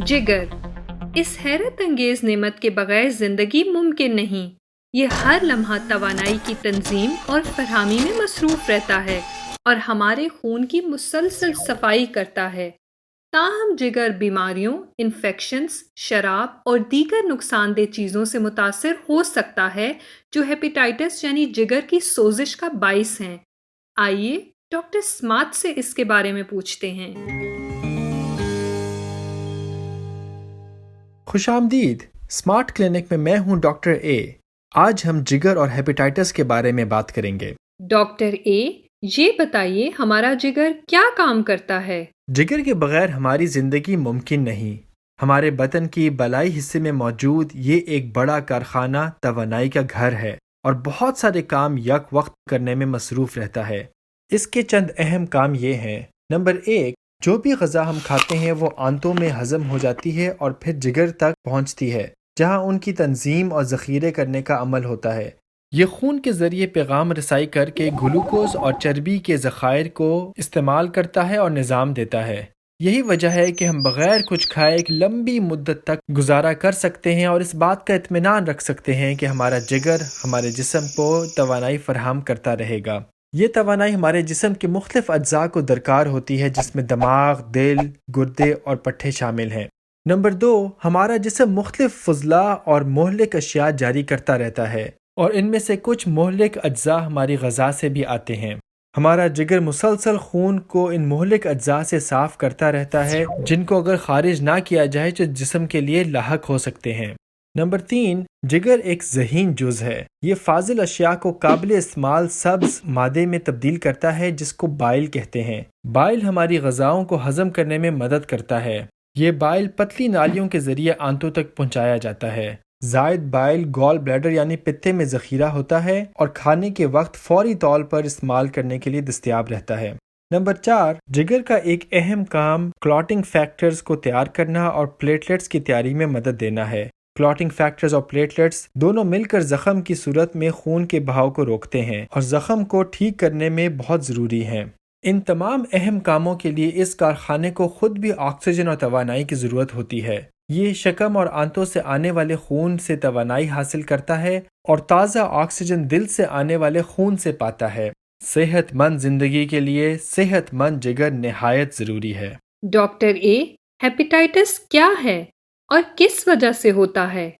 جگر اس حیرت انگیز نعمت کے بغیر زندگی ممکن نہیں۔ یہ ہر لمحہ توانائی کی تنظیم اور فراہمی میں مصروف رہتا ہے اور ہمارے خون کی مسلسل صفائی کرتا ہے۔ تاہم جگر بیماریوں، انفیکشنز، شراب اور دیگر نقصان دہ چیزوں سے متاثر ہو سکتا ہے جو ہیپیٹائٹس یعنی جگر کی سوزش کا باعث ہیں۔ آئیے ڈاکٹر اسمارٹ سے اس کے بارے میں پوچھتے ہیں۔ خوش آمدید۔ اسمارٹ کلینک میں ہوں ڈاکٹر اے۔ آج ہم جگر اور ہیپیٹائٹس کے بارے میں بات کریں گے۔ ڈاکٹر اے، یہ بتائیے ہمارا جگر کیا کام کرتا ہے؟ جگر کے بغیر ہماری زندگی ممکن نہیں۔ ہمارے بدن کی بالائی حصے میں موجود یہ ایک بڑا کارخانہ توانائی کا گھر ہے اور بہت سارے کام یک وقت کرنے میں مصروف رہتا ہے۔ اس کے چند اہم کام یہ ہیں۔ نمبر 1، جو بھی غذا ہم کھاتے ہیں وہ آنتوں میں ہضم ہو جاتی ہے اور پھر جگر تک پہنچتی ہے، جہاں ان کی تنظیم اور ذخیرے کرنے کا عمل ہوتا ہے۔ یہ خون کے ذریعے پیغام رسائی کر کے گلوکوز اور چربی کے ذخائر کو استعمال کرتا ہے اور نظام دیتا ہے۔ یہی وجہ ہے کہ ہم بغیر کچھ کھائے ایک لمبی مدت تک گزارا کر سکتے ہیں اور اس بات کا اطمینان رکھ سکتے ہیں کہ ہمارا جگر ہمارے جسم کو توانائی فراہم کرتا رہے گا۔ یہ توانائی ہمارے جسم کے مختلف اجزاء کو درکار ہوتی ہے، جس میں دماغ، دل، گردے اور پٹھے شامل ہیں۔ نمبر 2، ہمارا جسم مختلف فضلہ اور مہلک اشیاء جاری کرتا رہتا ہے اور ان میں سے کچھ مہلک اجزاء ہماری غذا سے بھی آتے ہیں۔ ہمارا جگر مسلسل خون کو ان مہلک اجزاء سے صاف کرتا رہتا ہے، جن کو اگر خارج نہ کیا جائے تو جسم کے لیے لاحق ہو سکتے ہیں۔ نمبر 3، جگر ایک ذہین جز ہے۔ یہ فاضل اشیاء کو قابل استعمال سبز مادے میں تبدیل کرتا ہے جس کو بائل کہتے ہیں۔ بائل ہماری غذاؤں کو ہضم کرنے میں مدد کرتا ہے۔ یہ بائل پتلی نالیوں کے ذریعے آنتوں تک پہنچایا جاتا ہے۔ زائد بائل گال بلیڈر یعنی پتے میں ذخیرہ ہوتا ہے اور کھانے کے وقت فوری طور پر استعمال کرنے کے لیے دستیاب رہتا ہے۔ نمبر 4، جگر کا ایک اہم کام کلاٹنگ فیکٹرز کو تیار کرنا اور پلیٹلیٹس کی تیاری میں مدد دینا ہے۔ کلاٹنگ فیکٹرز اور پلیٹلیٹس دونوں مل کر زخم کی صورت میں خون کے بہاؤ کو روکتے ہیں اور زخم کو ٹھیک کرنے میں بہت ضروری ہیں۔ ان تمام اہم کاموں کے لیے اس کارخانے کو خود بھی آکسیجن اور توانائی کی ضرورت ہوتی ہے۔ یہ شکم اور آنتوں سے آنے والے خون سے توانائی حاصل کرتا ہے اور تازہ آکسیجن دل سے آنے والے خون سے پاتا ہے۔ صحت مند زندگی کے لیے صحت مند جگر نہایت ضروری ہے۔ ڈاکٹر اے، ہیپیٹائٹس کیا ہے اور کس وجہ سے ہوتا ہے؟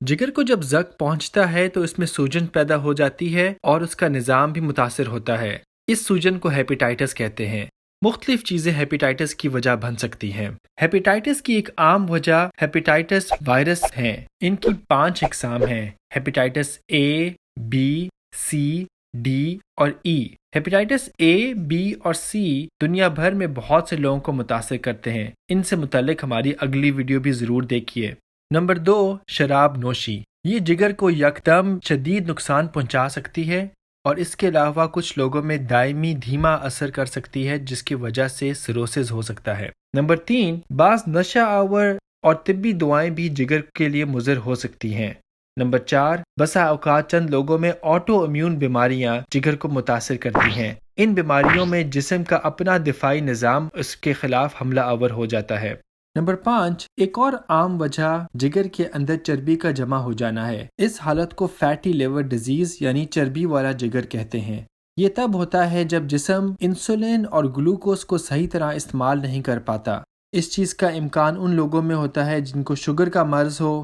جگر کو جب زخم پہنچتا ہے تو اس میں سوجن پیدا ہو جاتی ہے اور اس کا نظام بھی متاثر ہوتا ہے۔ اس سوجن کو ہیپیٹائٹس کہتے ہیں۔ مختلف چیزیں ہیپیٹائٹس کی وجہ بن سکتی ہیں۔ ہیپیٹائٹس کی ایک عام وجہ ہیپیٹائٹس وائرس ہیں۔ ان کی 5 اقسام ہیں: hepatitis A, B, C, D اور ای۔ ہیپیٹائٹس اے، بی اور سی دنیا بھر میں بہت سے لوگوں کو متاثر کرتے ہیں۔ ان سے متعلق ہماری اگلی ویڈیو بھی ضرور دیکھیے۔ نمبر 2، شراب نوشی۔ یہ جگر کو یکدم شدید نقصان پہنچا سکتی ہے اور اس کے علاوہ کچھ لوگوں میں دائمی دھیما اثر کر سکتی ہے، جس کی وجہ سے سروسز ہو سکتا ہے۔ نمبر 3، بعض نشہ آور اور طبی دعائیں بھی جگر کے لیے مضر ہو سکتی ہیں۔ نمبر 4، بسا اوقات چند لوگوں میں آٹو امیون بیماریاں جگر کو متاثر کرتی ہیں۔ ان بیماریوں میں جسم کا اپنا دفاعی نظام اس کے خلاف حملہ آور ہو جاتا ہے۔ نمبر 5، ایک اور عام وجہ جگر کے اندر چربی کا جمع ہو جانا ہے۔ اس حالت کو فیٹی لیور ڈیزیز یعنی چربی والا جگر کہتے ہیں۔ یہ تب ہوتا ہے جب جسم انسولین اور گلوکوز کو صحیح طرح استعمال نہیں کر پاتا۔ اس چیز کا امکان ان لوگوں میں ہوتا ہے جن کو شوگر کا مرض ہو،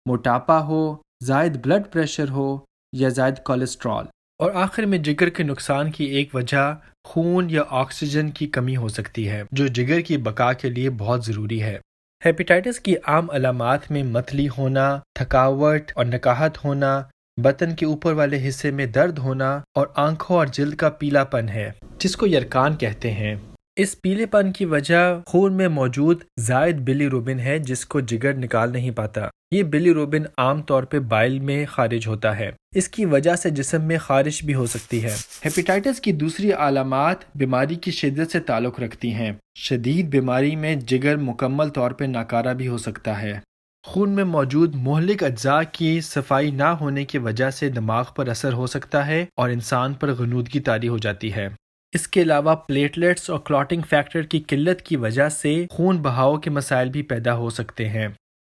موٹاپا ہو، زائد بلڈ پریشر ہو یا زائد کولیسٹرول۔ اور آخر میں جگر کے نقصان کی ایک وجہ خون یا آکسیجن کی کمی ہو سکتی ہے، جو جگر کی بقا کے لیے بہت ضروری ہے۔ ہیپیٹائٹس کی عام علامات میں متلی ہونا، تھکاوٹ اور نکاہت ہونا، بدن کے اوپر والے حصے میں درد ہونا اور آنکھوں اور جلد کا پیلا پن ہے، جس کو یرقان کہتے ہیں۔ اس پیلے پن کی وجہ خون میں موجود زائد بلی روبن ہے، جس کو جگر نکال نہیں پاتا۔ یہ بلی روبن عام طور پہ بائل میں خارج ہوتا ہے۔ اس کی وجہ سے جسم میں خارش بھی ہو سکتی ہے۔ ہیپیٹائٹس کی دوسری علامات بیماری کی شدت سے تعلق رکھتی ہیں۔ شدید بیماری میں جگر مکمل طور پہ ناکارہ بھی ہو سکتا ہے۔ خون میں موجود مہلک اجزاء کی صفائی نہ ہونے کی وجہ سے دماغ پر اثر ہو سکتا ہے اور انسان پر غنودگی طاری ہو جاتی ہے۔ اس کے علاوہ پلیٹلیٹس اور کلاٹنگ فیکٹر کی قلت کی وجہ سے خون بہاؤ کے مسائل بھی پیدا ہو سکتے ہیں۔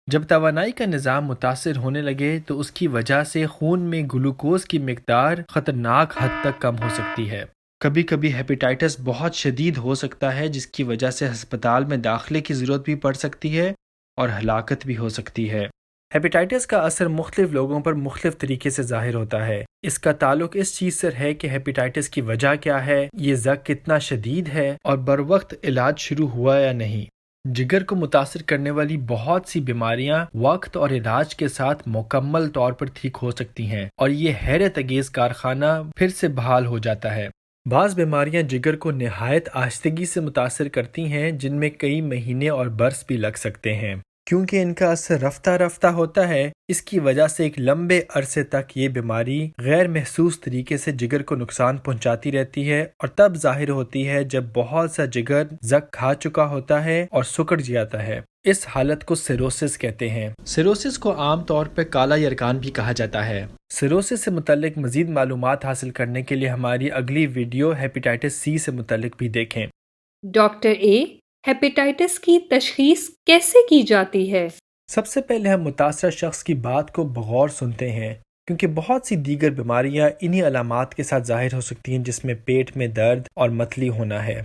جب توانائی کا نظام متاثر ہونے لگے تو اس کی وجہ سے خون میں گلوکوز کی مقدار خطرناک حد تک کم ہو سکتی ہے۔ کبھی کبھی ہیپیٹائٹس بہت شدید ہو سکتا ہے، جس کی وجہ سے ہسپتال میں داخلے کی ضرورت بھی پڑ سکتی ہے اور ہلاکت بھی ہو سکتی ہے۔ ہیپیٹائٹس کا اثر مختلف لوگوں پر مختلف طریقے سے ظاہر ہوتا ہے۔ اس کا تعلق اس چیز سے ہے کہ ہیپیٹائٹس کی وجہ کیا ہے، یہ زخم کتنا شدید ہے اور بروقت علاج شروع ہوا یا نہیں۔ جگر کو متاثر کرنے والی بہت سی بیماریاں وقت اور علاج کے ساتھ مکمل طور پر ٹھیک ہو سکتی ہیں اور یہ حیرت انگیز کارخانہ پھر سے بحال ہو جاتا ہے۔ بعض بیماریاں جگر کو نہایت آہستگی سے متاثر کرتی ہیں، جن میں کئی مہینے اور برس بھی لگ سکتے ہیں۔ کیونکہ ان کا اثر رفتہ رفتہ ہوتا ہے، اس کی وجہ سے ایک لمبے عرصے تک یہ بیماری غیر محسوس طریقے سے جگر کو نقصان پہنچاتی رہتی ہے اور تب ظاہر ہوتی ہے جب بہت سا جگر زخم کھا چکا ہوتا ہے اور سکڑ جاتا ہے۔ اس حالت کو سیروسس کہتے ہیں۔ سیروسس کو عام طور پہ کالا یرقان بھی کہا جاتا ہے۔ سیروسس سے متعلق مزید معلومات حاصل کرنے کے لیے ہماری اگلی ویڈیو ہیپیٹائٹس سی سے متعلق بھی دیکھیں۔ ڈاکٹر اے، ہیپیٹائٹس کی تشخیص کیسے کی جاتی ہے؟ سب سے پہلے ہم متاثرہ شخص کی بات کو بغور سنتے ہیں، کیونکہ بہت سی دیگر بیماریاں انہی علامات کے ساتھ ظاہر ہو سکتی ہیں، جس میں پیٹ میں درد اور متلی ہونا ہے۔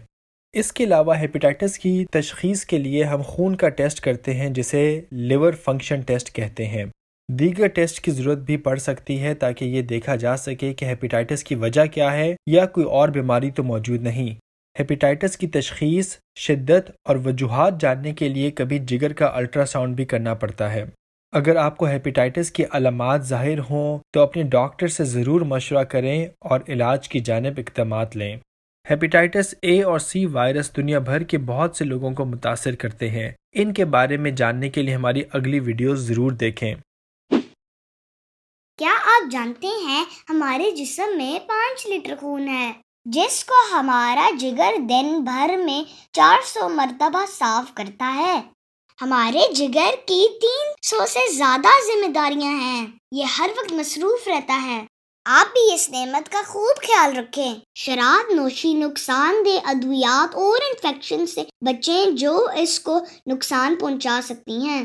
اس کے علاوہ ہیپیٹائٹس کی تشخیص کے لیے ہم خون کا ٹیسٹ کرتے ہیں، جسے لیور فنکشن ٹیسٹ کہتے ہیں۔ دیگر ٹیسٹ کی ضرورت بھی پڑ سکتی ہے تاکہ یہ دیکھا جا سکے کہ ہیپیٹائٹس کی وجہ کیا ہے یا کوئی اور بیماری تو موجود نہیں۔ ہیپیٹائٹس کی تشخیص، شدت اور وجوہات جاننے کے لیے کبھی جگر کا الٹرا ساؤنڈ بھی کرنا پڑتا ہے۔ اگر آپ کو ہیپیٹائٹس کی علامات ظاہر ہوں تو اپنے ڈاکٹر سے ضرور مشورہ کریں اور علاج کی جانب اقدامات لیں۔ ہیپیٹائٹس اے اور سی وائرس دنیا بھر کے بہت سے لوگوں کو متاثر کرتے ہیں۔ ان کے بارے میں جاننے کے لیے ہماری اگلی ویڈیوز ضرور دیکھیں۔ کیا آپ جانتے ہیں ہمارے جسم میں 5 لیٹر خون ہے، جس کو ہمارا جگر دن بھر میں 400 مرتبہ صاف کرتا ہے۔ ہمارے جگر کی 300 سے زیادہ ذمہ داریاں ہیں، یہ ہر وقت مصروف رہتا ہے۔ آپ بھی اس نعمت کا خوب خیال رکھیں۔ شراب نوشی نقصان دہ ادویات اور انفیکشن سے بچیں جو اس کو نقصان پہنچا سکتی ہیں۔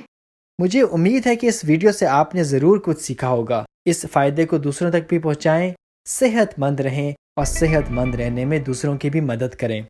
مجھے امید ہے کہ اس ویڈیو سے آپ نے ضرور کچھ سیکھا ہوگا۔ اس فائدے کو دوسروں تک بھی پہنچائیں، صحت مند رہیں اور صحت مند رہنے میں دوسروں کی بھی مدد کریں۔